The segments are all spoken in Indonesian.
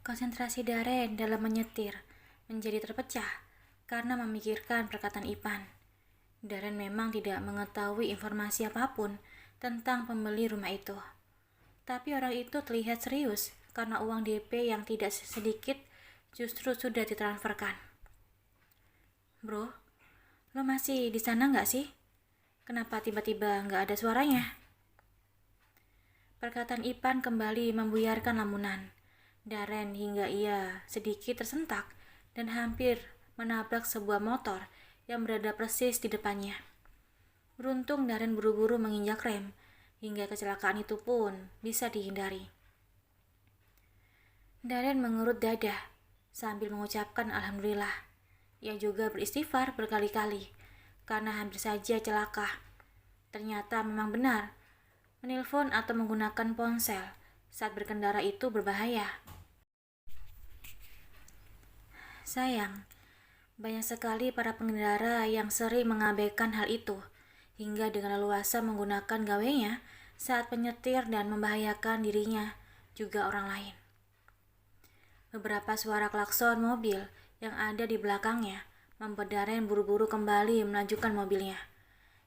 Konsentrasi Daren dalam menyetir menjadi terpecah karena memikirkan perkataan Ipan. Daren memang tidak mengetahui informasi apapun tentang pembeli rumah itu. Tapi orang itu terlihat serius karena uang DP yang tidak sedikit justru sudah ditransferkan. Bro, lo masih di sana nggak sih? Kenapa tiba-tiba nggak ada suaranya? Perkataan Ipan kembali membuyarkan lamunan Daren hingga ia sedikit tersentak dan hampir menabrak sebuah motor yang berada persis di depannya. Beruntung Daren buru-buru menginjak rem hingga kecelakaan itu pun bisa dihindari. Daren mengerut dada sambil mengucapkan alhamdulillah. Ia juga beristighfar berkali-kali karena hampir saja celaka. Ternyata memang benar, menelpon atau menggunakan ponsel saat berkendara itu berbahaya. Sayang, banyak sekali para pengendara yang sering mengabaikan hal itu, hingga dengan leluasa menggunakan gawainya saat menyetir dan membahayakan dirinya juga orang lain. Beberapa suara klakson mobil yang ada di belakangnya membuat Daren buru-buru kembali melajukan mobilnya.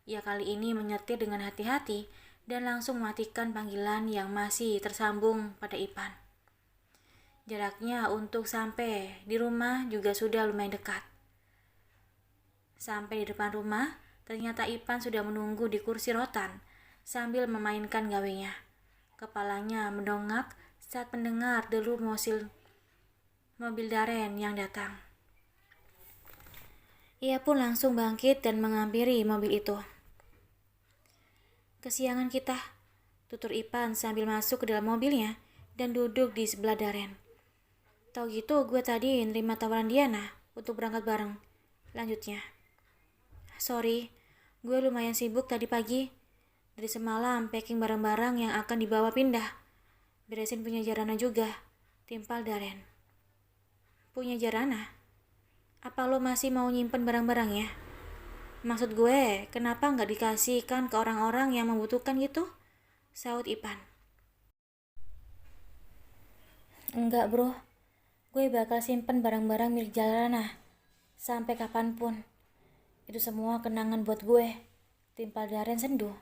Ia kali ini menyetir dengan hati-hati dan langsung mematikan panggilan yang masih tersambung pada Ipan. Jaraknya untuk sampai di rumah juga sudah lumayan dekat. Sampai di depan rumah, ternyata Ipan sudah menunggu di kursi rotan sambil memainkan gawainya. Kepalanya mendongak saat mendengar deru mobil Daren yang datang. Ia pun langsung bangkit dan menghampiri mobil itu. Kesiangan kita, tutur Ipan sambil masuk ke dalam mobilnya dan duduk di sebelah Daren. Tau gitu gue tadi nerima tawaran Diana untuk berangkat bareng. Lanjutnya. Sorry, gue lumayan sibuk tadi pagi. Dari semalam packing barang-barang yang akan dibawa pindah. Beresin punya Jarana juga. Timpal Daren. Punya Jarana? Apa lo masih mau nyimpen barang-barangnya? Maksud gue, kenapa nggak dikasihkan ke orang-orang yang membutuhkan gitu? Saud Ipan. Enggak bro, gue bakal simpen barang-barang milik Jarana sampai kapanpun. Itu semua kenangan buat gue. Timpal Daren sendu.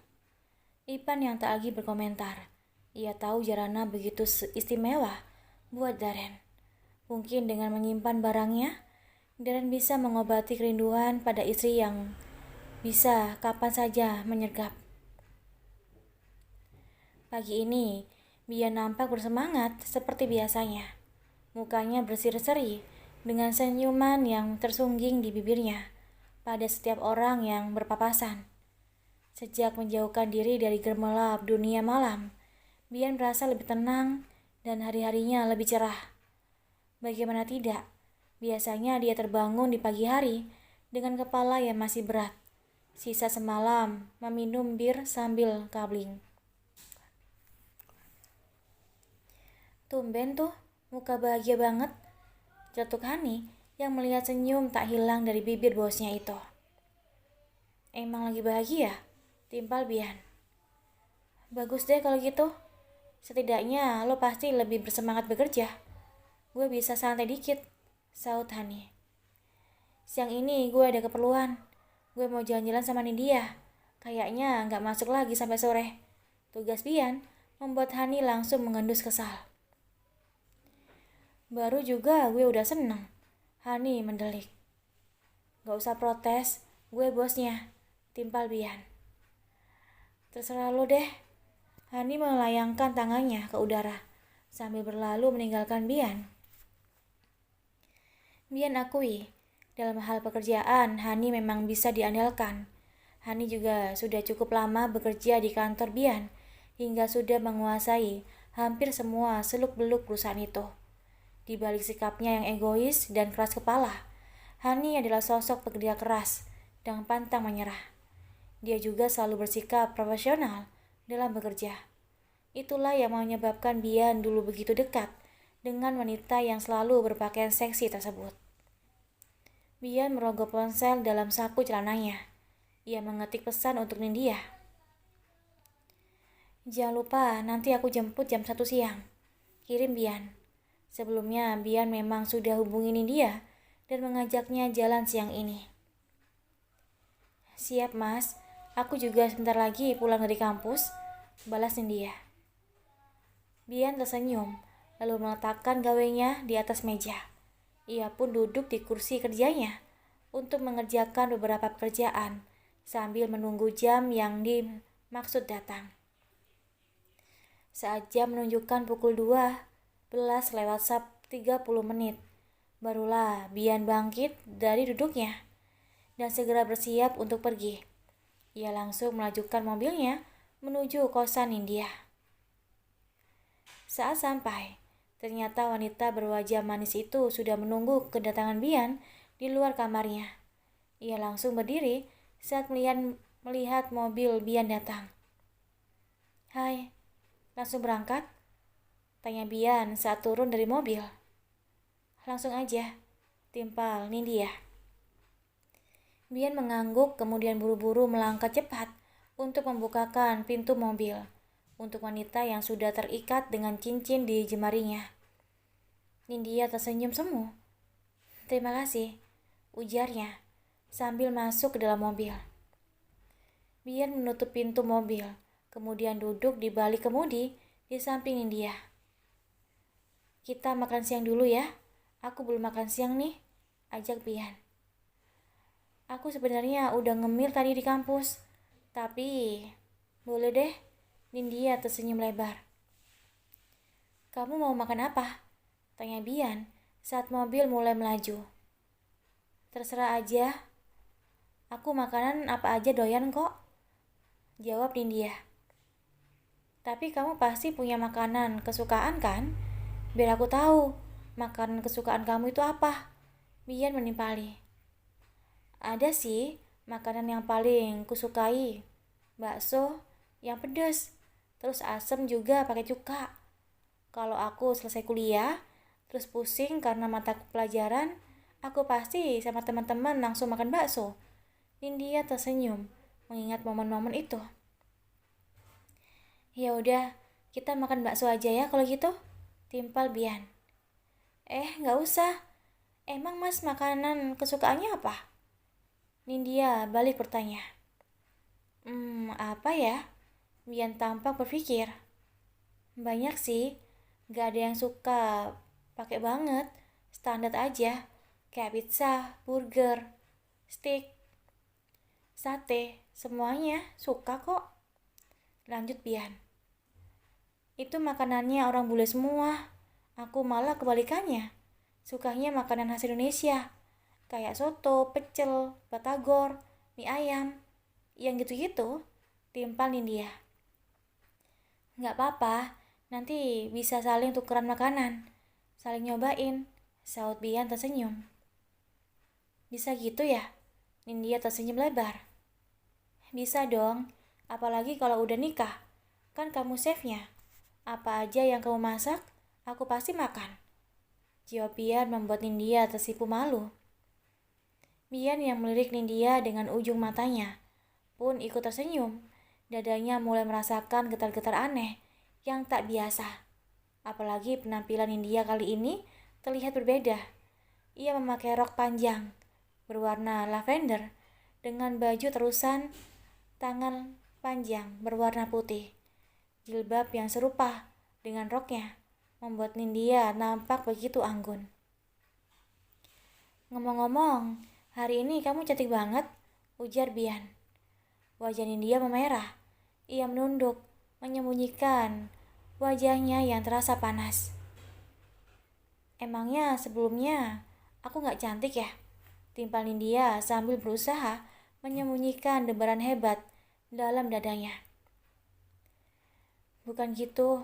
Ipan yang tak lagi berkomentar. Ia tahu Jarana begitu istimewa buat Daren. Mungkin dengan menyimpan barangnya, Daren bisa mengobati kerinduan pada istri yang bisa kapan saja menyergap. Pagi ini, Bian nampak bersemangat seperti biasanya. Mukanya berseri-seri dengan senyuman yang tersungging di bibirnya pada setiap orang yang berpapasan. Sejak menjauhkan diri dari gemerlap dunia malam, Bian merasa lebih tenang dan hari-harinya lebih cerah. Bagaimana tidak, biasanya dia terbangun di pagi hari dengan kepala yang masih berat. Sisa semalam meminum bir sambil kabling. Tumben tuh, muka bahagia banget. Jatuh Hani yang melihat senyum tak hilang dari bibir bosnya itu. Emang lagi bahagia? Timpal Bian. Bagus deh kalau gitu. Setidaknya lo pasti lebih bersemangat bekerja. Gue bisa santai dikit, saut Hani. Siang ini gue ada keperluan. Gue mau jalan-jalan sama Nidia. Kayaknya gak masuk lagi sampai sore. Tugas Bian membuat Hani langsung mengendus kesal. Baru juga gue udah seneng. Hani mendelik. Gak usah protes, gue bosnya. Timpal Bian. Terserah lo deh. Hani melayangkan tangannya ke udara sambil berlalu meninggalkan Bian. Bian akui, dalam hal pekerjaan Hani memang bisa diandalkan. Hani juga sudah cukup lama bekerja di kantor Bian hingga sudah menguasai hampir semua seluk-beluk perusahaan itu. Di balik sikapnya yang egois dan keras kepala, Hani adalah sosok pekerja keras dan pantang menyerah. Dia juga selalu bersikap profesional dalam bekerja. Itulah yang menyebabkan Bian dulu begitu dekat dengan wanita yang selalu berpakaian seksi tersebut. Bian merogoh ponsel dalam saku celananya. Ia mengetik pesan untuk Nindya. Jangan lupa nanti aku jemput jam 1 siang. Kirim Bian. Sebelumnya, Bian memang sudah hubungi Nindya dan mengajaknya jalan siang ini. Siap mas, aku juga sebentar lagi pulang dari kampus, balas Nindya. Bian tersenyum, lalu meletakkan gawainya di atas meja. Ia pun duduk di kursi kerjanya untuk mengerjakan beberapa pekerjaan sambil menunggu jam yang dimaksud datang. Saat jam menunjukkan pukul 12:30, barulah Bian bangkit dari duduknya dan segera bersiap untuk pergi. Ia langsung melajukan mobilnya menuju kosan Nindya. Saat sampai, ternyata wanita berwajah manis itu sudah menunggu kedatangan Bian di luar kamarnya. Ia langsung berdiri saat melihat mobil Bian datang. "Hai, langsung berangkat?" tanya Bian saat turun dari mobil. "Langsung aja," timpal Nindya. Bian mengangguk kemudian buru-buru melangkah cepat untuk membukakan pintu mobil untuk wanita yang sudah terikat dengan cincin di jemarinya. Nindya tersenyum semu. "Terima kasih," ujarnya sambil masuk ke dalam mobil. Bian menutup pintu mobil, kemudian duduk di balik kemudi di samping Nindya. "Kita makan siang dulu ya, aku belum makan siang nih," ajak Bian. "Aku sebenarnya udah ngemil tadi di kampus, tapi boleh deh," Nindya tersenyum lebar. "Kamu mau makan apa?" tanya Bian saat mobil mulai melaju. "Terserah aja, aku makanan apa aja doyan kok," jawab Nindya. "Tapi kamu pasti punya makanan kesukaan kan? Biar aku tahu makanan kesukaan kamu itu apa," Bian menimpali. "Ada sih makanan yang paling kusukai, bakso yang pedas, terus asem juga pakai cuka. Kalau aku selesai kuliah, terus pusing karena mata pelajaran, aku pasti sama teman-teman langsung makan bakso." Nindya tersenyum mengingat momen-momen itu. "Ya udah, kita makan bakso aja ya kalau gitu," timpal Bian. Nggak usah. Emang mas makanan kesukaannya apa?" Nindya balik bertanya. Apa ya?" Bian tampak berpikir. "Banyak sih, gak ada yang suka pakai banget, standar aja, kayak pizza, burger, steak, sate, semuanya suka kok," lanjut Bian. "Itu makanannya orang bule semua, aku malah kebalikannya, sukanya makanan khas Indonesia, kayak soto, pecel, batagor, mie ayam, yang gitu-gitu," timpal Nindya. "Nggak apa-apa, nanti bisa saling tukeran makanan, saling nyobain," saut Bian tersenyum. "Bisa gitu ya?" Nindya tersenyum lebar. "Bisa dong, apalagi kalau udah nikah, kan kamu chefnya. Apa aja yang kamu masak, aku pasti makan," jawab Bian membuat Nindya tersipu malu. Bian yang melirik Nindya dengan ujung matanya pun ikut tersenyum. Dadanya mulai merasakan getar-getar aneh yang tak biasa. Apalagi penampilan Nindya kali ini terlihat berbeda. Ia memakai rok panjang berwarna lavender dengan baju terusan tangan panjang berwarna putih. Jilbab yang serupa dengan roknya membuat Nindya nampak begitu anggun. "Ngomong-ngomong, hari ini kamu cantik banget," ujar Bian. Wajah Nindya memerah. Ia menunduk, menyembunyikan wajahnya yang terasa panas. "Emangnya sebelumnya aku gak cantik ya?" timpal Nindya sambil berusaha menyembunyikan debaran hebat dalam dadanya. "Bukan gitu,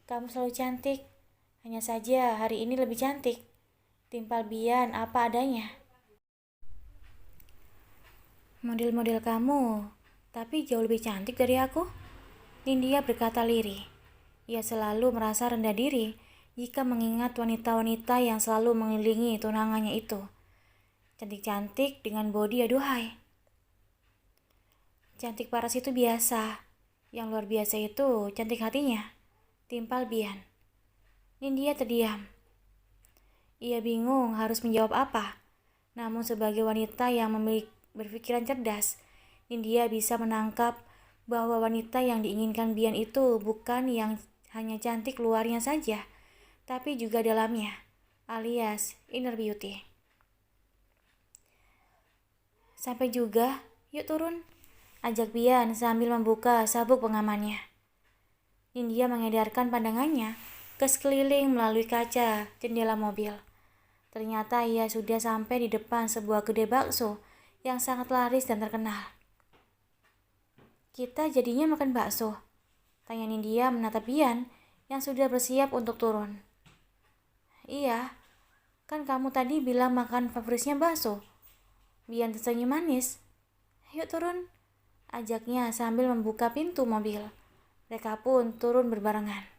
kamu selalu cantik. Hanya saja hari ini lebih cantik," timpal Bian apa adanya. "Model-model kamu, tapi jauh lebih cantik dari aku," Nindya berkata lirih. Ia selalu merasa rendah diri jika mengingat wanita-wanita yang selalu mengelilingi tunangannya itu. Cantik-cantik dengan bodi aduhai. "Cantik paras itu biasa, yang luar biasa itu cantik hatinya," timpal Bian. Nindya terdiam. Ia bingung harus menjawab apa. Namun sebagai wanita yang memiliki berpikiran cerdas, Nindya bisa menangkap bahwa wanita yang diinginkan Bian itu bukan yang hanya cantik luarnya saja, tapi juga dalamnya, alias inner beauty. Sampai juga, yuk turun, ajak Bian sambil membuka sabuk pengamannya. Nindya mengedarkan pandangannya ke sekeliling melalui kaca jendela mobil. Ternyata ia sudah sampai di depan sebuah kedai bakso yang sangat laris dan terkenal. Kita jadinya makan bakso? Tanya Nindya menatap Bian yang sudah bersiap untuk turun. Iya, kan kamu tadi bilang makan favoritnya bakso. Bian tersenyum manis. Yuk turun, ajaknya sambil membuka pintu mobil. Mereka pun turun berbarengan.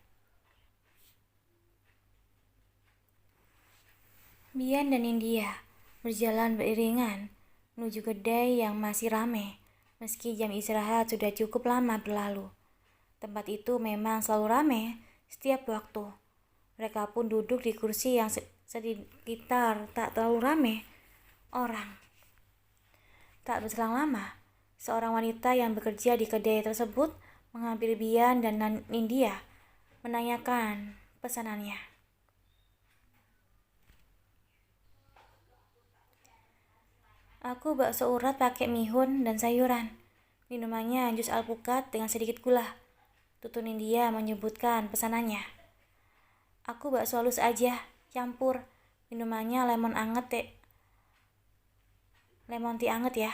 Bian dan Nindya berjalan beriringan menuju kedai yang masih ramai. Meski jam istirahat sudah cukup lama berlalu, tempat itu memang selalu ramai setiap waktu. Mereka pun duduk di kursi yang sekitar tak terlalu ramai orang. Tak berselang lama, seorang wanita yang bekerja di kedai tersebut menghampiri Bian dan Nindya menanyakan pesanannya. Aku bakso urat pakai mihun dan sayuran. Minumannya jus alpukat dengan sedikit gula. Tutur Nindya menyebutkan pesanannya. Aku bakso halus aja, campur. Minumannya lemon tea anget ya,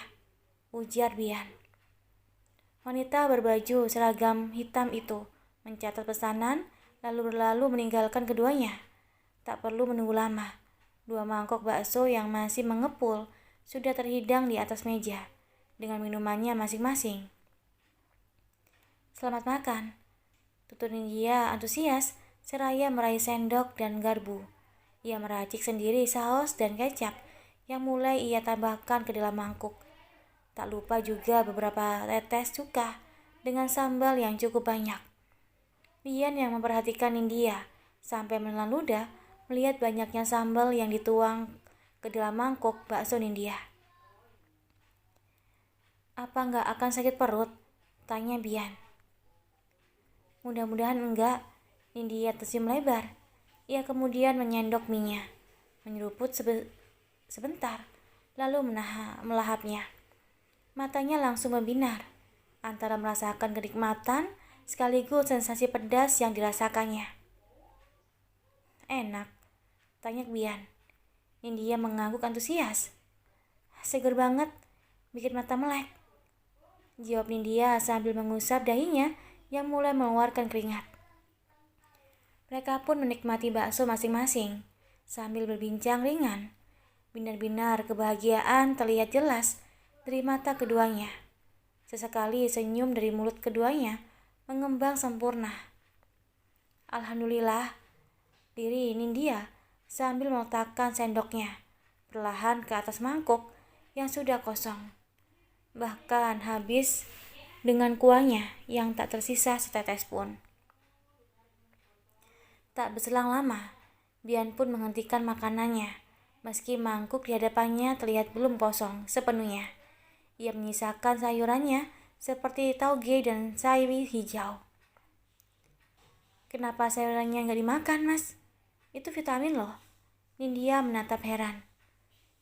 ujar Bian. Wanita berbaju seragam hitam itu mencatat pesanan lalu berlalu meninggalkan keduanya. Tak perlu menunggu lama. 2 mangkok bakso yang masih mengepul sudah terhidang di atas meja dengan minumannya masing-masing. Selamat makan, tutur Nindya antusias seraya meraih sendok dan garpu. Ia meracik sendiri saus dan kecap yang mulai ia tambahkan ke dalam mangkuk. Tak lupa juga beberapa tetes cuka dengan sambal yang cukup banyak. Bian yang memperhatikan Nindya sampai menelan ludah melihat banyaknya sambal yang dituang ke dalam mangkuk bakso Nindya. Apa nggak akan sakit perut? Tanya Bian. Mudah-mudahan enggak, Nindya tersenyum lebar. Ia kemudian menyendok minyak, menyeruput sebentar, lalu melahapnya. Matanya langsung berbinar, antara merasakan kenikmatan sekaligus sensasi pedas yang dirasakannya. Enak, tanya Bian. Nindya mengangguk antusias. Seger banget, bikin mata melek, jawab Nindya sambil mengusap dahinya yang mulai mengeluarkan keringat. Mereka pun menikmati bakso masing-masing sambil berbincang ringan. Binar-binar kebahagiaan terlihat jelas dari mata keduanya. Sesekali senyum dari mulut keduanya mengembang sempurna. Alhamdulillah, diri Nindya sambil meletakkan sendoknya perlahan ke atas mangkuk yang sudah kosong. Bahkan habis dengan kuahnya yang tak tersisa setetes pun. Tak berselang lama, Bian pun menghentikan makanannya. Meski mangkuk di hadapannya terlihat belum kosong sepenuhnya. Ia menyisakan sayurannya seperti tauge dan sawi hijau. Kenapa sayurannya nggak dimakan, Mas? Itu vitamin loh. Nindya menatap heran.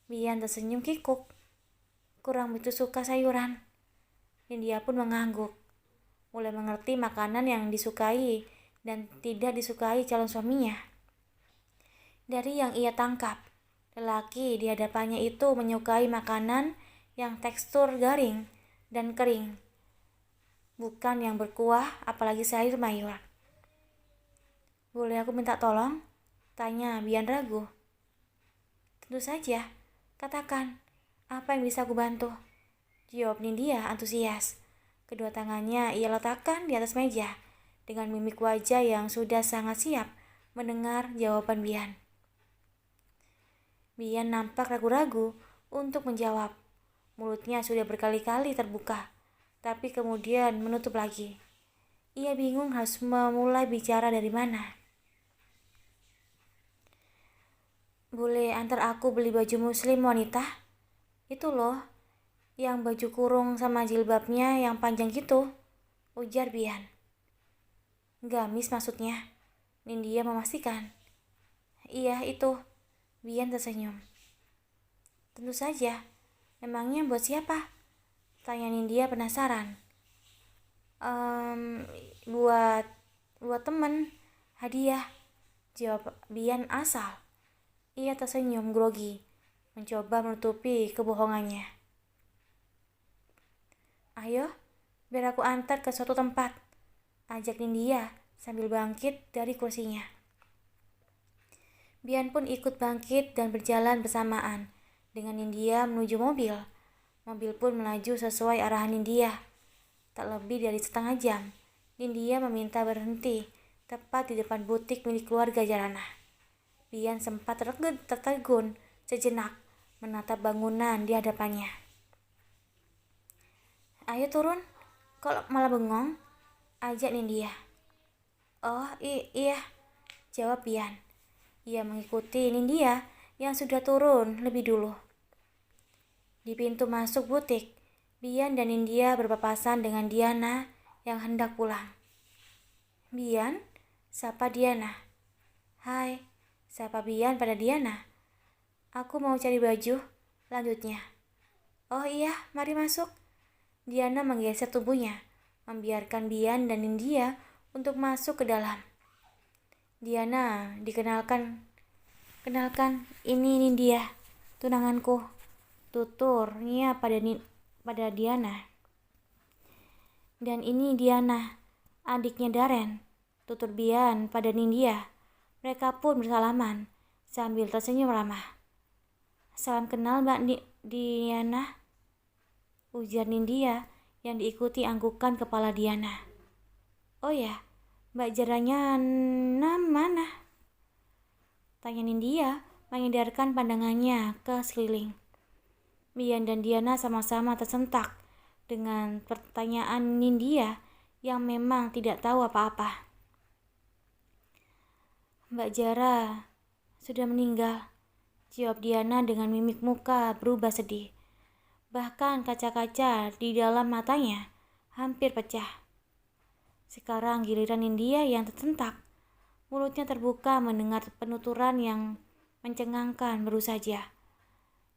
Bian tersenyum kikuk. Kurang begitu suka sayuran. Nindya pun mengangguk. Mulai mengerti makanan yang disukai dan tidak disukai calon suaminya. Dari yang ia tangkap, lelaki di hadapannya itu menyukai makanan yang tekstur garing dan kering, bukan yang berkuah apalagi sayur mayur. Boleh aku minta tolong? Tanya Bian ragu. Tentu saja, katakan, apa yang bisa aku bantu? Jawab Nindya antusias. Kedua tangannya ia letakkan di atas meja dengan mimik wajah yang sudah sangat siap mendengar jawaban Bian. Bian nampak ragu-ragu untuk menjawab. Mulutnya sudah berkali-kali terbuka, tapi kemudian menutup lagi. Ia bingung harus memulai bicara dari mana. Boleh antar aku beli baju muslim wanita? Itu loh, yang baju kurung sama jilbabnya yang panjang gitu, ujar Bian. Gamis maksudnya, Nindya memastikan. Iya itu, Bian tersenyum. Tentu saja, emangnya buat siapa? Tanya Nindya penasaran. Buat temen, hadiah, jawab Bian asal. Ia tersenyum grogi, mencoba menutupi kebohongannya. Ayo, biar aku antar ke suatu tempat, ajak Nindya sambil bangkit dari kursinya. Bian pun ikut bangkit dan berjalan bersamaan dengan Nindya menuju mobil. Mobil pun melaju sesuai arahan Nindya. Tak lebih dari setengah jam, Nindya meminta berhenti tepat di depan butik milik keluarga Jarana. Bian sempat tertegun sejenak menatap bangunan di hadapannya. Ayo turun, kok malah bengong? Ajak Nindya. Oh iya, jawab Bian. Ia mengikuti Nindya yang sudah turun lebih dulu. Di pintu masuk butik, Bian dan Nindya berpapasan dengan Diana yang hendak pulang. Bian, sapa Diana. Hai, sapa Bian pada Diana. Aku mau cari baju, lanjutnya. Oh iya, mari masuk. Diana menggeser tubuhnya, membiarkan Bian dan Nindya untuk masuk ke dalam. Diana kenalkan, ini Nindya, tunanganku, tuturnya pada Diana. Dan ini Diana, adiknya Daren, tutur Bian pada Nindya. Mereka pun bersalaman sambil tersenyum ramah. Salam kenal Mbak Diana, ujar Nindya yang diikuti anggukan kepala Diana. Oh ya, Mbak Jaranya mana? Tanya Nindya mengedarkan pandangannya ke sekeliling. Bian dan Diana sama-sama tersentak dengan pertanyaan Nindya yang memang tidak tahu apa-apa. Mbak Jara sudah meninggal, jawab Diana dengan mimik muka berubah sedih. Bahkan kaca-kaca di dalam matanya hampir pecah. Sekarang giliran Nindya yang tersentak. Mulutnya terbuka mendengar penuturan yang mencengangkan baru saja.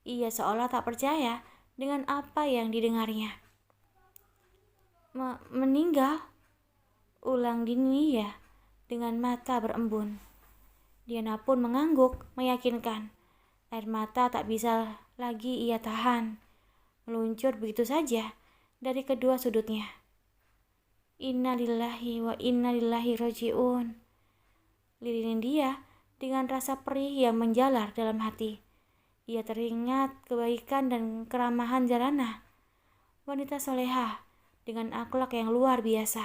Ia seolah tak percaya dengan apa yang didengarnya. Meninggal? Ulang Nindya dengan mata berembun. Diana pun mengangguk meyakinkan. Air mata tak bisa lagi ia tahan. Meluncur begitu saja dari kedua sudutnya. Innalillahi wa innalillahi roji'un. Lirin Nindya dengan rasa perih yang menjalar dalam hati. Ia teringat kebaikan dan keramahan Jarana, wanita solehah dengan akhlak yang luar biasa.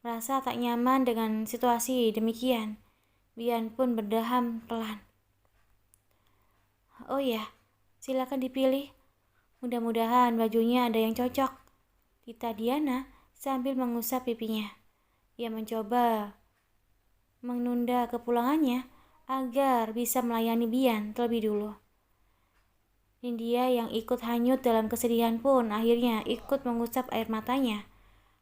Rasa tak nyaman dengan situasi demikian. Bian pun berdaham pelan. Oh ya, silakan dipilih. Mudah-mudahan bajunya ada yang cocok, kata Diana sambil mengusap pipinya. Ia mencoba menunda kepulangannya agar bisa melayani Bian terlebih dulu. Nindya yang ikut hanyut dalam kesedihan pun akhirnya ikut mengusap air matanya,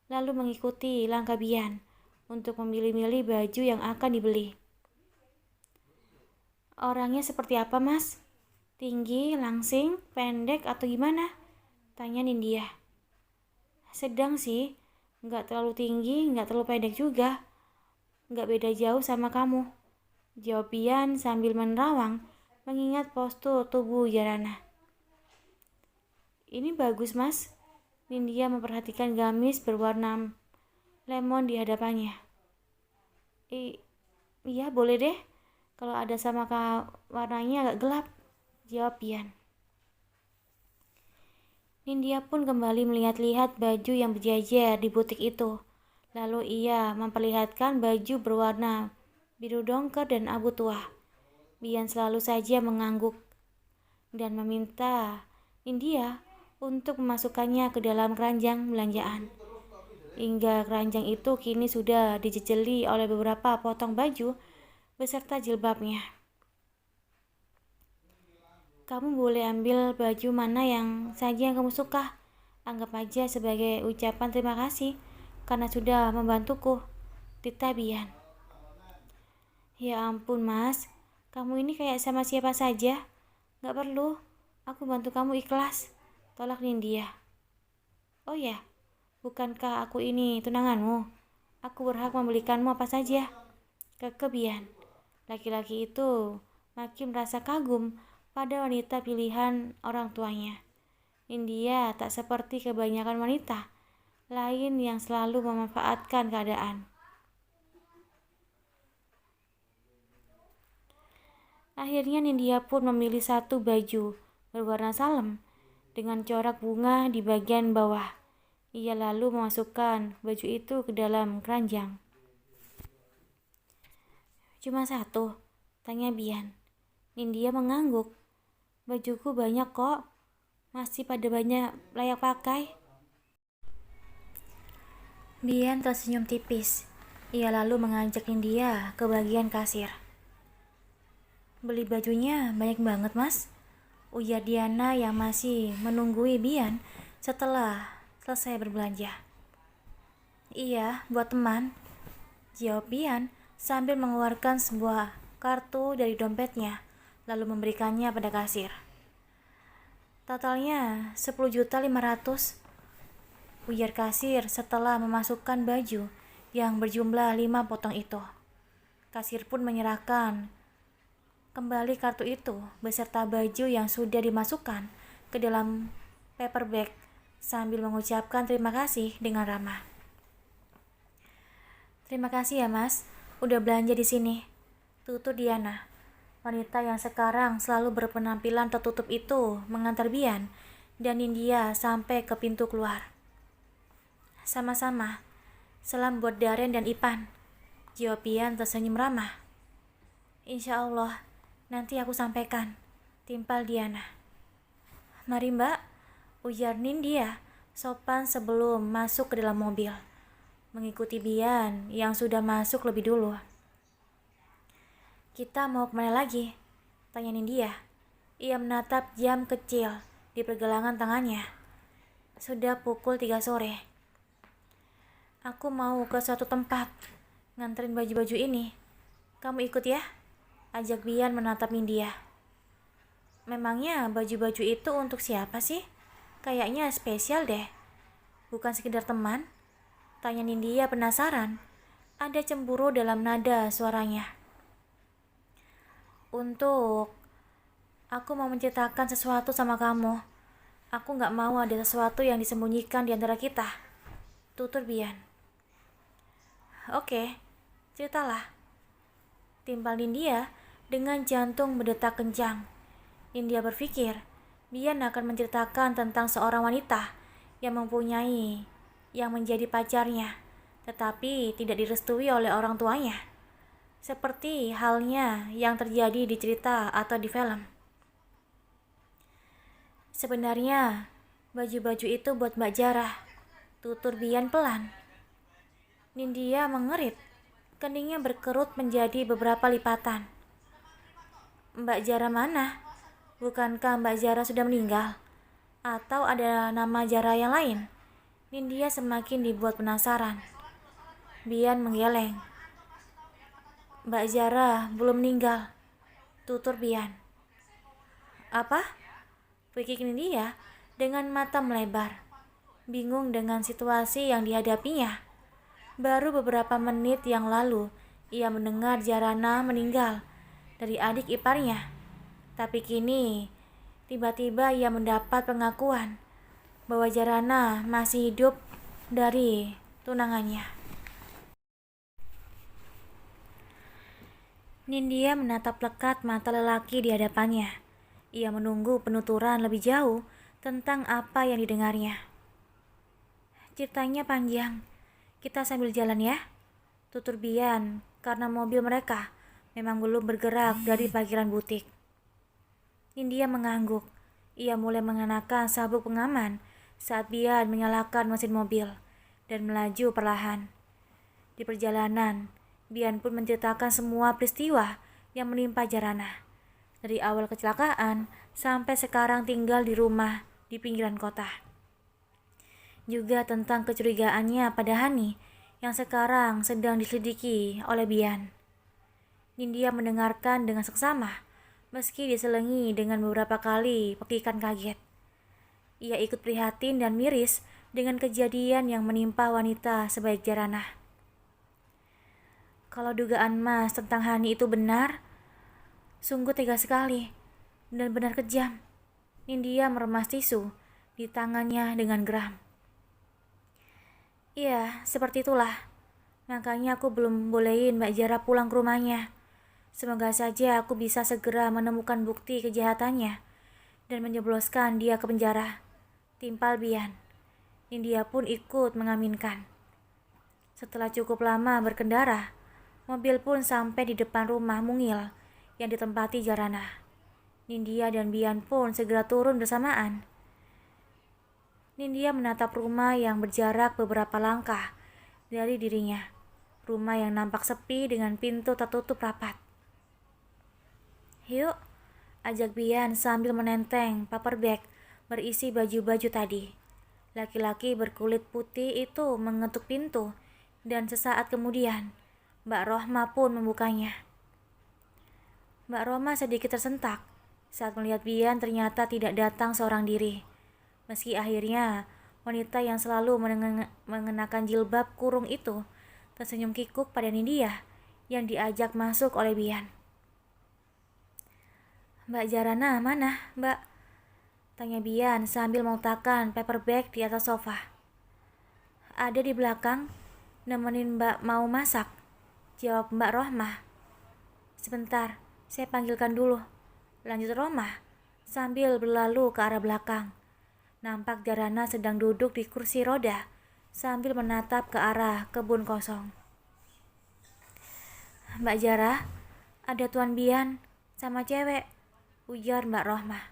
lalu mengikuti langkah Bian untuk memilih-milih baju yang akan dibeli. Orangnya seperti apa, Mas? Tinggi, langsing, pendek, atau gimana? Tanya Nindya. Sedang sih, nggak terlalu tinggi, nggak terlalu pendek juga. Nggak beda jauh sama kamu, jawab Bian sambil menerawang mengingat postur tubuh Jarana. Ini bagus, Mas. Nindya memperhatikan gamis berwarna lemon di hadapannya. Iya, boleh deh. Kalau ada sama warnanya agak gelap, jawab Bian. Nindya pun kembali melihat-lihat baju yang berjejer di butik itu. Lalu ia memperlihatkan baju berwarna biru dongker dan abu tua. Bian selalu saja mengangguk dan meminta Nindya untuk memasukkannya ke dalam keranjang belanjaan. hingga keranjang itu kini sudah dijejeli oleh beberapa potong baju beserta jilbabnya. Kamu boleh ambil baju mana yang saja yang kamu suka. Anggap aja sebagai ucapan terima kasih karena sudah membantuku, Tita Bian. Ya ampun mas, kamu ini kayak sama siapa saja. Gak perlu, aku bantu kamu ikhlas, tolak Nindya. Oh ya, bukankah aku ini tunanganmu? Aku berhak membelikanmu apa saja. Kekebian, laki-laki itu makin merasa kagum pada wanita pilihan orang tuanya. Nindya tak seperti kebanyakan wanita lain yang selalu memanfaatkan keadaan. Akhirnya Nindya pun memilih satu baju berwarna salem dengan corak bunga di bagian bawah. Ia lalu memasukkan baju itu ke dalam keranjang. Cuma satu, tanya Bian. Nindya mengangguk. Bajuku banyak kok, masih pada banyak layak pakai. Bian tersenyum tipis. Ia lalu mengajak Nindya ke bagian kasir. Beli bajunya banyak banget mas, ujar Diana yang masih menunggui Bian setelah selesai berbelanja. Iya, buat teman, jawab Bian sambil mengeluarkan sebuah kartu dari dompetnya, lalu memberikannya pada kasir. Totalnya 10.500.000, ujar kasir setelah memasukkan baju yang berjumlah 5 potong itu. Kasir pun menyerahkan kembali kartu itu beserta baju yang sudah dimasukkan ke dalam paper bag sambil mengucapkan terima kasih dengan ramah. Terima kasih ya mas, udah belanja di sini, tutur Diana. Wanita yang sekarang selalu berpenampilan tertutup itu mengantar Bian dan Nindya sampai ke pintu keluar. Sama-sama, salam buat Daren dan Ipan, jawab Bian tersenyum ramah. Insya Allah, nanti aku sampaikan, timpal Diana. Mari mbak, ujar Nindya sopan sebelum masuk ke dalam mobil, mengikuti Bian yang sudah masuk lebih dulu. Kita mau kemana lagi? Tanya Nindya. Ia menatap jam kecil di pergelangan tangannya. Sudah pukul 3 sore. Aku mau ke suatu tempat, nganterin baju-baju ini. Kamu ikut ya? Ajak Bian menatap Nindya. Memangnya baju-baju itu untuk siapa sih? Kayaknya spesial deh. Bukan sekedar teman? Tanya Nindya penasaran. Ada cemburu dalam nada suaranya. Aku mau menceritakan sesuatu sama kamu. Aku gak mau ada sesuatu yang disembunyikan di antara kita, tutur Bian. Oke, ceritalah, timpal Nindya dengan jantung berdetak kencang. Nindya berpikir Bian akan menceritakan tentang seorang wanita yang menjadi pacarnya, tetapi tidak direstui oleh orang tuanya. Seperti halnya yang terjadi di cerita atau di film. Sebenarnya baju-baju itu buat Mbak Jarah, tutur Bian pelan. Nindya mengerit, keningnya berkerut menjadi beberapa lipatan. Mbak Jarah mana? Bukankah Mbak Jarah sudah meninggal? Atau ada nama Jarah yang lain? Nindya semakin dibuat penasaran. Bian menggeleng. Mbak Jarah belum meninggal, tutur Bian. Apa? Pikir Nindya dengan mata melebar, bingung dengan situasi yang dihadapinya. Baru beberapa menit yang lalu, ia mendengar Jarana meninggal dari adik iparnya. Tapi kini, tiba-tiba ia mendapat pengakuan bahwa Jarana masih hidup dari tunangannya. Nindya menatap lekat mata lelaki di hadapannya. Ia menunggu penuturan lebih jauh tentang apa yang didengarnya. Ceritanya panjang, kita sambil jalan ya, tutur Bian karena mobil mereka memang belum bergerak dari parkiran butik. Nindya mengangguk. Ia mulai mengenakan sabuk pengaman saat Bian menyalakan mesin mobil. dan melaju perlahan. Di perjalanan, Bian pun menceritakan semua peristiwa yang menimpa Jarana. Dari awal kecelakaan sampai sekarang tinggal di rumah di pinggiran kota. Juga tentang kecurigaannya pada Hani yang sekarang sedang diselidiki oleh Bian. Nindya mendengarkan dengan seksama, meski diselingi dengan beberapa kali pekikan kaget. Ia ikut prihatin dan miris dengan kejadian yang menimpa wanita sebaik Jarana. Kalau dugaan Mas tentang Hani itu benar, sungguh tega sekali dan benar kejam. Nindya meremas tisu di tangannya dengan geram. Iya, seperti itulah. Makanya aku belum bolehin Mbak Jara pulang ke rumahnya. Semoga saja aku bisa segera menemukan bukti kejahatannya dan menjebloskan dia ke penjara. Timpal Bian. Nindya pun ikut mengaminkan. Setelah cukup lama berkendara, mobil pun sampai di depan rumah mungil yang ditempati Jarana. Nindya dan Bian pun segera turun bersamaan. Nindya menatap rumah yang berjarak beberapa langkah dari dirinya. Rumah yang nampak sepi dengan pintu tertutup rapat. Yuk, ajak Bian sambil menenteng paper bag berisi baju-baju tadi. Laki-laki berkulit putih itu mengetuk pintu dan sesaat kemudian Mbak Rohma pun membukanya. Mbak Rohma sedikit tersentak saat melihat Bian ternyata tidak datang seorang diri. Meski akhirnya wanita yang selalu mengenakan jilbab kurung itu tersenyum kikuk pada Nindya yang diajak masuk oleh Bian. Mbak Jarana mana, Mbak? Tanya Bian sambil meletakkan paper bag di atas sofa. Ada di belakang, nemenin Mbak mau masak, jawab Mbak Rohmah. Sebentar, saya panggilkan dulu, lanjut Rohmah sambil berlalu ke arah belakang. Nampak Jarana sedang duduk di kursi roda sambil menatap ke arah kebun kosong. Mbak Jara, ada Tuan Bian sama cewek, ujar Mbak Rohmah.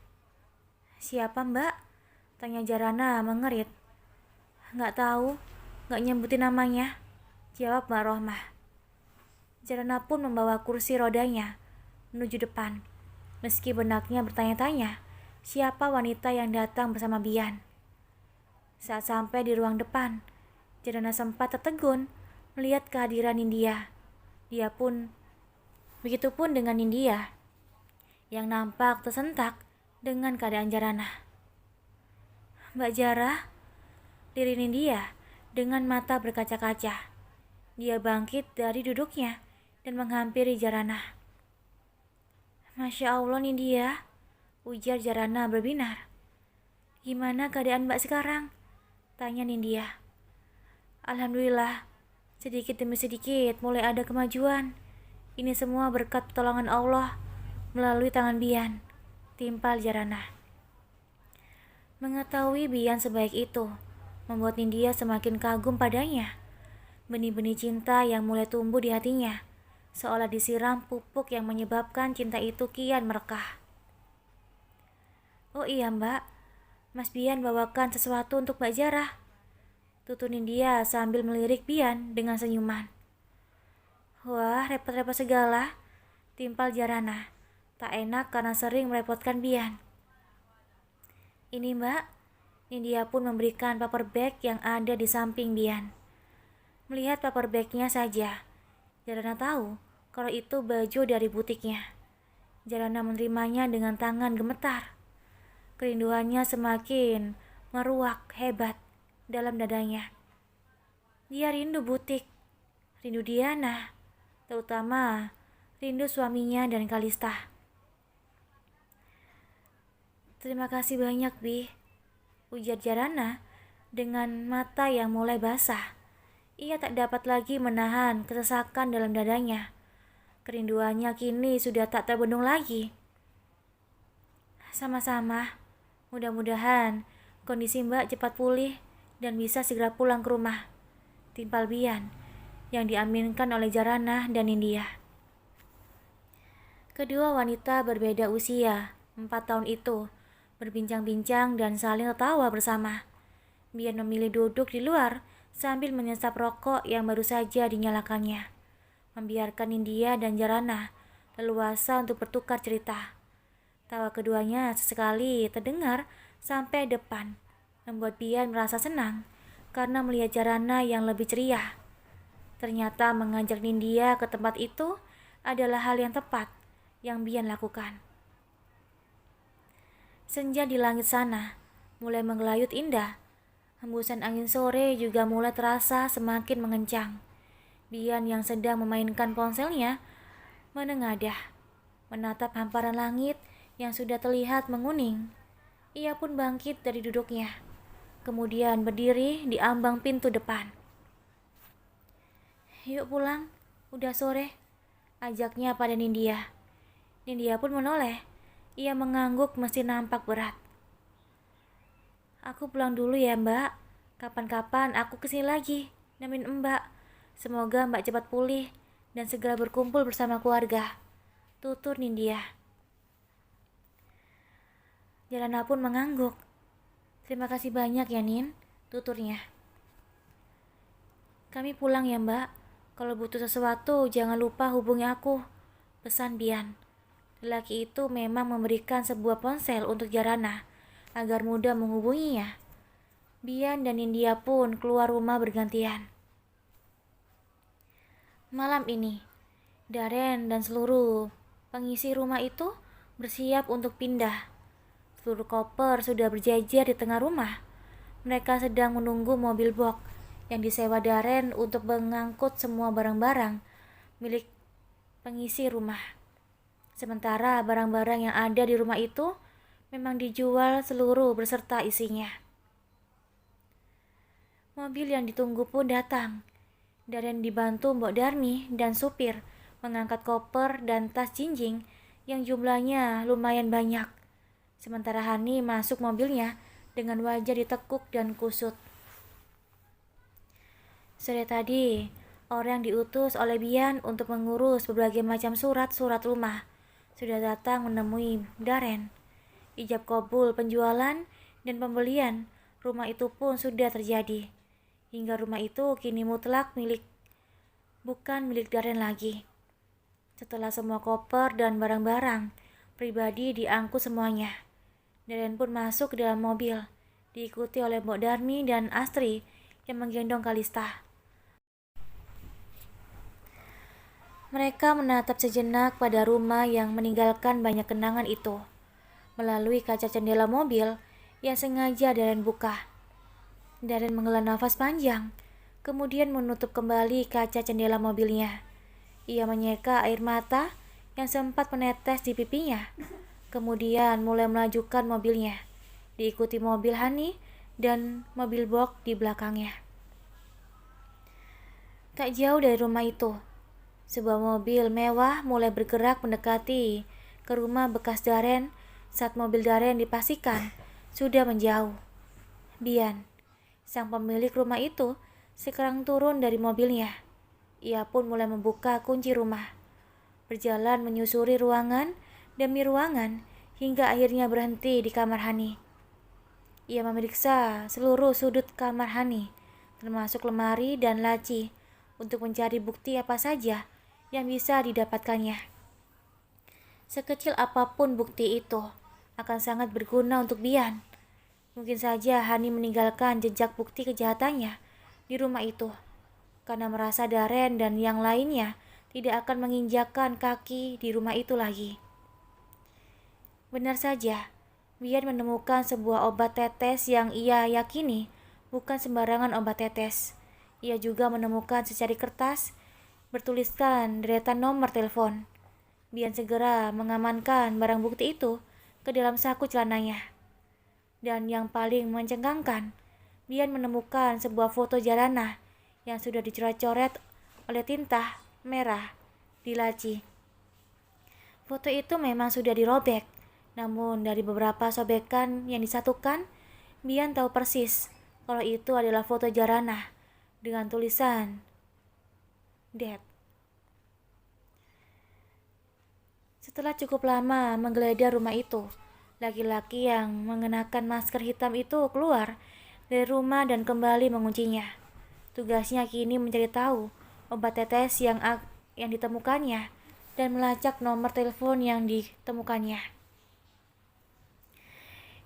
Siapa Mbak? Tanya Jarana mengerit. Nggak tahu, nggak nyebutin namanya, jawab Mbak Rohmah. Jarana pun membawa kursi rodanya menuju depan, meski benaknya bertanya-tanya siapa wanita yang datang bersama Bian. Saat sampai di ruang depan, Jarana sempat tertegun melihat kehadiran Nindya. Begitupun dengan Nindya yang nampak tersentak dengan keadaan Jarana. Mbak Jara, diri Nindya dengan mata berkaca-kaca. Dia bangkit dari duduknya dan menghampiri Jarana. Masya Allah Nindya, ujar Jarana berbinar. Gimana keadaan Mbak sekarang? Tanya Nindya. Alhamdulillah, sedikit demi sedikit mulai ada kemajuan. Ini semua berkat pertolongan Allah melalui tangan Bian, timpal Jarana. Mengetahui Bian sebaik itu membuat Nindya semakin kagum padanya. Benih-benih cinta yang mulai tumbuh di hatinya, seolah disiram pupuk yang menyebabkan cinta itu kian merekah. Oh iya Mbak, Mas Bian bawakan sesuatu untuk Mbak Jara, tutur Nindya sambil melirik Bian dengan senyuman. Wah, repot-repot segala, timpal Jarana. Tak enak karena sering merepotkan Bian. Ini Mbak, Nindya pun memberikan paper bag yang ada di samping Bian. Melihat paper bagnya saja, Jarana tahu kalau itu baju dari butiknya. Jarana menerimanya dengan tangan gemetar. Kerinduannya semakin meruak hebat dalam dadanya. Dia rindu butik, rindu Diana, terutama rindu suaminya dan Kalista. Terima kasih banyak, Bi, ujar Jarana dengan mata yang mulai basah. Ia tak dapat lagi menahan kesesakan dalam dadanya. Kerinduannya kini sudah tak terbendung lagi. Sama-sama. Mudah-mudahan kondisi Mbak cepat pulih dan bisa segera pulang ke rumah, timpal Bian yang diaminkan oleh Jarana dan Nindya. Kedua wanita berbeda usia, 4 tahun itu, berbincang-bincang dan saling tertawa bersama. Bian memilih duduk di luar sambil menyesap rokok yang baru saja dinyalakannya, membiarkan Nindya dan Jarana leluasa untuk bertukar cerita. Tawa keduanya sesekali terdengar sampai depan, membuat Bian merasa senang karena melihat Jarana yang lebih ceria. Ternyata mengajak Nindya ke tempat itu adalah hal yang tepat yang Bian lakukan. Senja di langit sana mulai menggelayut indah. Hembusan angin sore juga mulai terasa semakin mengencang. Bian yang sedang memainkan ponselnya menengadah, menatap hamparan langit yang sudah terlihat menguning. Ia pun bangkit dari duduknya, kemudian berdiri di ambang pintu depan. "Yuk pulang, udah sore," ajaknya pada Nindya. Nindya pun menoleh. Ia mengangguk meski nampak berat. "Aku pulang dulu ya Mbak. Kapan-kapan aku kesini lagi nemenin Mbak. Semoga Mbak cepat pulih dan segera berkumpul bersama keluarga," tutur Nindya. Jarana pun mengangguk. "Terima kasih banyak ya Nin," tuturnya. "Kami pulang ya Mbak. Kalau butuh sesuatu jangan lupa hubungi aku," pesan Bian. Lelaki itu memang memberikan sebuah ponsel untuk Jarana agar mudah menghubunginya. Bian dan Nindya pun keluar rumah bergantian. Malam ini, Daren dan seluruh pengisi rumah itu bersiap untuk pindah. Seluruh koper sudah berjejer di tengah rumah. Mereka sedang menunggu mobil box yang disewa Daren untuk mengangkut semua barang-barang milik pengisi rumah. Sementara barang-barang yang ada di rumah itu memang dijual seluruh beserta isinya. Mobil yang ditunggu pun datang. Daren dibantu Mbok Darmi dan supir mengangkat koper dan tas jinjing yang jumlahnya lumayan banyak. Sementara Hani masuk mobilnya dengan wajah ditekuk dan kusut. Sore tadi, orang yang diutus oleh Bian untuk mengurus berbagai macam surat-surat rumah sudah datang menemui Daren. Ijab kabul penjualan dan pembelian rumah itu pun sudah terjadi. Hingga rumah itu kini mutlak bukan milik Daren lagi. Setelah semua koper dan barang-barang pribadi diangkut semuanya, Daren pun masuk ke dalam mobil, diikuti oleh Mbok Darmi dan Astri yang menggendong Kalista. Mereka menatap sejenak pada rumah yang meninggalkan banyak kenangan itu, melalui kaca jendela mobil yang sengaja Daren buka. Daren menghela nafas panjang, kemudian menutup kembali kaca jendela mobilnya. Ia menyeka air mata yang sempat menetes di pipinya, kemudian mulai melajukan mobilnya, diikuti mobil Hani dan mobil box di belakangnya. Tak jauh dari rumah itu, sebuah mobil mewah mulai bergerak mendekati ke rumah bekas Daren. Saat mobil Daren dipastikan sudah menjauh, Bian, sang pemilik rumah itu, sekarang turun dari mobilnya. Ia pun mulai membuka kunci rumah, berjalan menyusuri ruangan demi ruangan hingga akhirnya berhenti di kamar Hani. Ia memeriksa seluruh sudut kamar Hani, termasuk lemari dan laci, untuk mencari bukti apa saja yang bisa didapatkannya. Sekecil apapun bukti itu akan sangat berguna untuk Bian. Mungkin saja Hani meninggalkan jejak bukti kejahatannya di rumah itu karena merasa Daren dan yang lainnya tidak akan menginjakkan kaki di rumah itu lagi. Benar saja, Bian menemukan sebuah obat tetes yang ia yakini bukan sembarangan obat tetes. Ia juga menemukan secari kertas bertuliskan deretan nomor telepon. Bian segera mengamankan barang bukti itu ke dalam saku celananya. Dan yang paling mencengangkan, Bian menemukan sebuah foto Jarana yang sudah dicoret-coret oleh tinta merah di laci. Foto itu memang sudah dirobek, namun dari beberapa sobekan yang disatukan, Bian tahu persis kalau itu adalah foto Jarana dengan tulisan Dead. Setelah cukup lama menggeledah rumah itu, laki-laki yang mengenakan masker hitam itu keluar dari rumah dan kembali menguncinya. Tugasnya kini mencari tahu obat tetes yang ditemukannya dan melacak nomor telepon yang ditemukannya.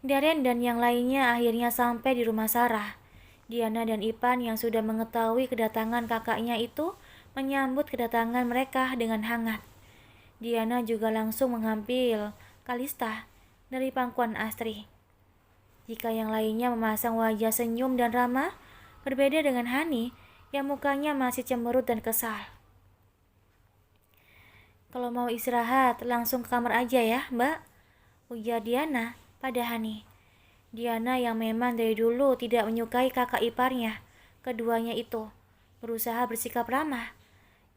Darren dan yang lainnya akhirnya sampai di rumah Sarah. Diana dan Ipan yang sudah mengetahui kedatangan kakaknya itu menyambut kedatangan mereka dengan hangat. Diana juga langsung mengambil Kalista dari pangkuan Astri. Jika yang lainnya memasang wajah senyum dan ramah, berbeda dengan Hani yang mukanya masih cemberut dan kesal. "Kalau mau istirahat, langsung ke kamar aja ya, Mbak," ujar Diana pada Hani. Diana yang memang dari dulu tidak menyukai kakak iparnya, keduanya itu, berusaha bersikap ramah.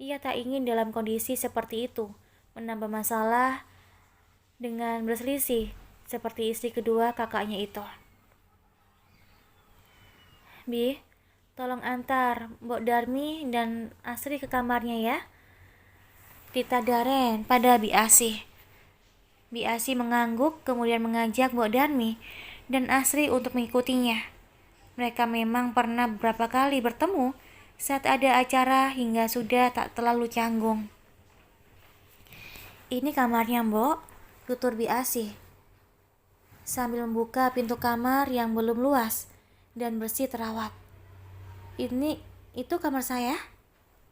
Ia tak ingin dalam kondisi seperti itu menambah masalah dengan berselisih seperti istri kedua kakaknya itu. "Bi, tolong antar Mbok Darmi dan Asri ke kamarnya ya," Tita Darren pada Bi Asih. Bi Asih mengangguk kemudian mengajak Mbok Darmi dan Asri untuk mengikutinya. Mereka memang pernah beberapa kali bertemu saat ada acara hingga sudah tak terlalu canggung. "Ini kamarnya, Mbok," tutur Bi Asih sambil membuka pintu kamar yang belum luas dan bersih terawat. Itu kamar saya,"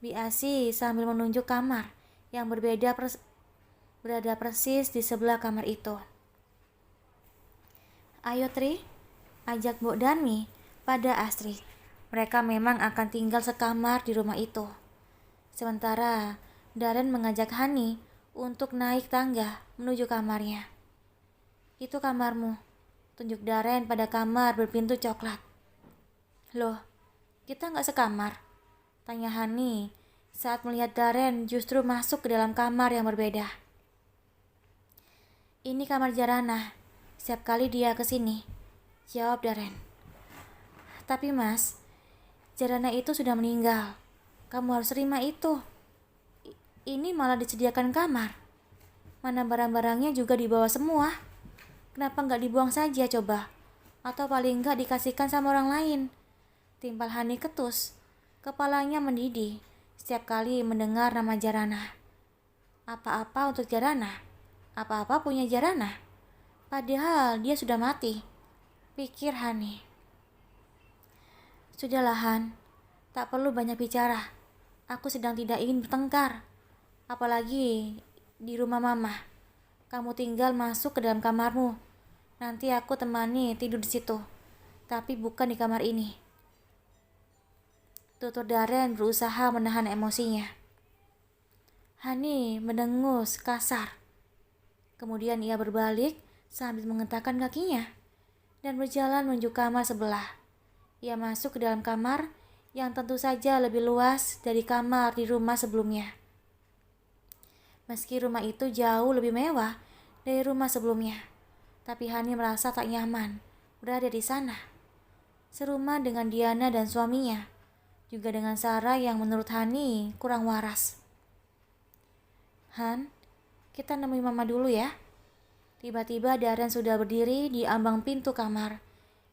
Bi Asih sambil menunjuk kamar yang berada persis di sebelah kamar itu. "Ayo Tri," ajak Mbok Darmi pada Astri. Mereka memang akan tinggal sekamar di rumah itu. Sementara Darren mengajak Hani untuk naik tangga menuju kamarnya. "Itu kamarmu," tunjuk Darren pada kamar berpintu coklat. "Loh, kita nggak sekamar?" tanya Hani saat melihat Darren justru masuk ke dalam kamar yang berbeda. "Ini kamar Jarana. Setiap kali dia kesini," jawab Darren. "Tapi Mas, Jarana itu sudah meninggal. Kamu harus terima itu. Ini malah disediakan kamar. Mana barang-barangnya juga dibawa semua. Kenapa nggak dibuang saja coba? Atau paling nggak dikasihkan sama orang lain?" timpal Hani ketus. Kepalanya mendidih setiap kali mendengar nama Jarana. Apa-apa untuk Jarana, apa-apa punya Jarana. Padahal dia sudah mati, pikir Hani. "Sudahlah Han, tak perlu banyak bicara. Aku sedang tidak ingin bertengkar. Apalagi di rumah Mama. Kamu tinggal masuk ke dalam kamarmu. Nanti aku temani tidur di situ. Tapi bukan di kamar ini," tutur Darren berusaha menahan emosinya. Hani mendengus kasar. Kemudian ia berbalik sambil mengentakkan kakinya dan berjalan menuju kamar sebelah. Ia masuk ke dalam kamar yang tentu saja lebih luas dari kamar di rumah sebelumnya. Meski rumah itu jauh lebih mewah dari rumah sebelumnya, tapi Hani merasa tak nyaman berada di sana. Serumah dengan Diana dan suaminya, juga dengan Sarah yang menurut Hani kurang waras. "Han, kita nemui Mama dulu ya." Tiba-tiba Darren sudah berdiri di ambang pintu kamar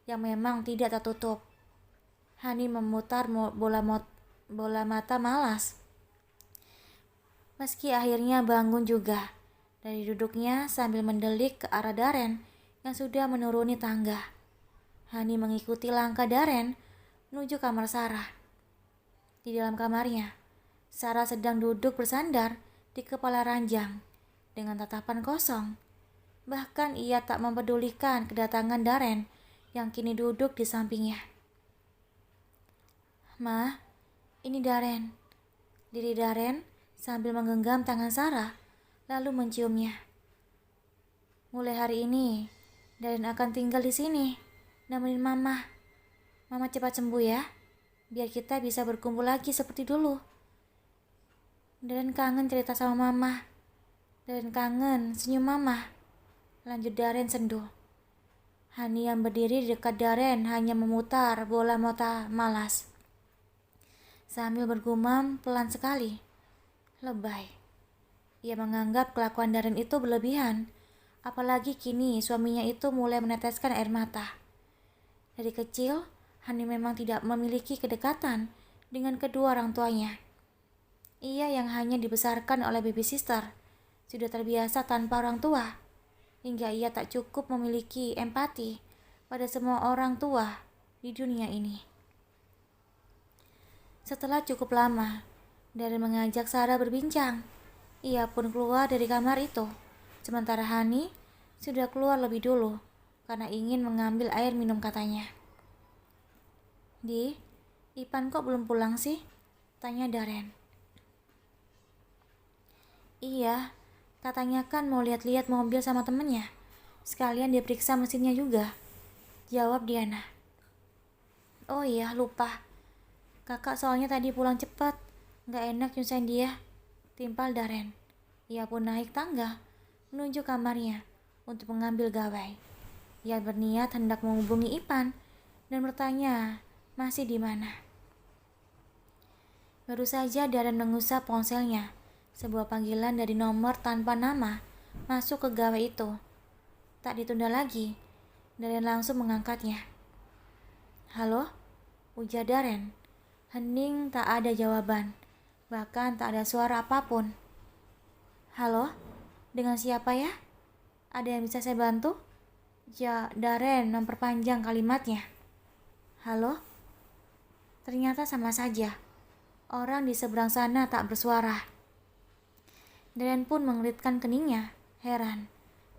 yang memang tidak tertutup. Hani memutar bola mata malas. Meski akhirnya bangun juga dari duduknya sambil mendelik ke arah Darren yang sudah menuruni tangga. Hani mengikuti langkah Darren menuju kamar Sarah. Di dalam kamarnya, Sarah sedang duduk bersandar di kepala ranjang dengan tatapan kosong. Bahkan ia tak mempedulikan kedatangan Darren yang kini duduk di sampingnya. "Ma, ini Darren," diri Darren sambil menggenggam tangan Sarah lalu menciumnya. "Mulai hari ini, Darren akan tinggal di sini, nemenin Mama. Mama cepat sembuh ya, biar kita bisa berkumpul lagi seperti dulu. Darren kangen cerita sama Mama. Darren kangen senyum Mama," lanjut Darren sendu. Hani yang berdiri di dekat Darren hanya memutar bola mata malas sambil bergumam pelan sekali, "Lebay." Ia menganggap kelakuan Darren itu berlebihan, apalagi kini suaminya itu mulai meneteskan air mata. Dari kecil, Hani memang tidak memiliki kedekatan dengan kedua orang tuanya. Ia yang hanya dibesarkan oleh baby sister, sudah terbiasa tanpa orang tua, hingga ia tak cukup memiliki empati pada semua orang tua di dunia ini. Setelah cukup lama, Darren mengajak Sarah berbincang. Ia pun keluar dari kamar itu, sementara Hani sudah keluar lebih dulu karena ingin mengambil air minum katanya. "Di, Ipan kok belum pulang sih?" tanya Darren. "Iya, katanya kan mau lihat-lihat mobil sama temennya. Sekalian dia periksa mesinnya juga," jawab Diana. "Oh iya, lupa. Kakak soalnya tadi pulang cepat. Gak enak nyusahin dia," timpal Darren. Ia pun naik tangga menuju kamarnya untuk mengambil gawai. Ia berniat hendak menghubungi Ipan dan bertanya masih di mana. Baru saja Darren mengusap ponselnya, sebuah panggilan dari nomor tanpa nama masuk ke gawai itu. Tak ditunda lagi, Darren langsung mengangkatnya. "Halo?" ujar Darren. Hening, tak ada jawaban, bahkan tak ada suara apapun. "Halo, dengan siapa ya? Ada yang bisa saya bantu?" Ya, Darren memperpanjang kalimatnya. "Halo?" Ternyata sama saja. Orang di seberang sana tak bersuara. Darren pun mengelitkan keningnya, heran.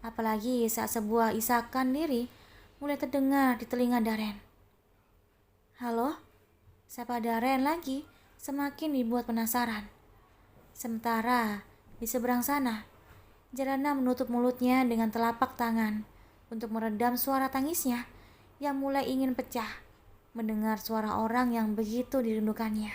Apalagi saat sebuah isakan diri mulai terdengar di telinga Darren. "Halo?" Sapa Darren lagi, semakin dibuat penasaran. Sementara di seberang sana, Jarana menutup mulutnya dengan telapak tangan untuk meredam suara tangisnya yang mulai ingin pecah mendengar suara orang yang begitu dirindukannya.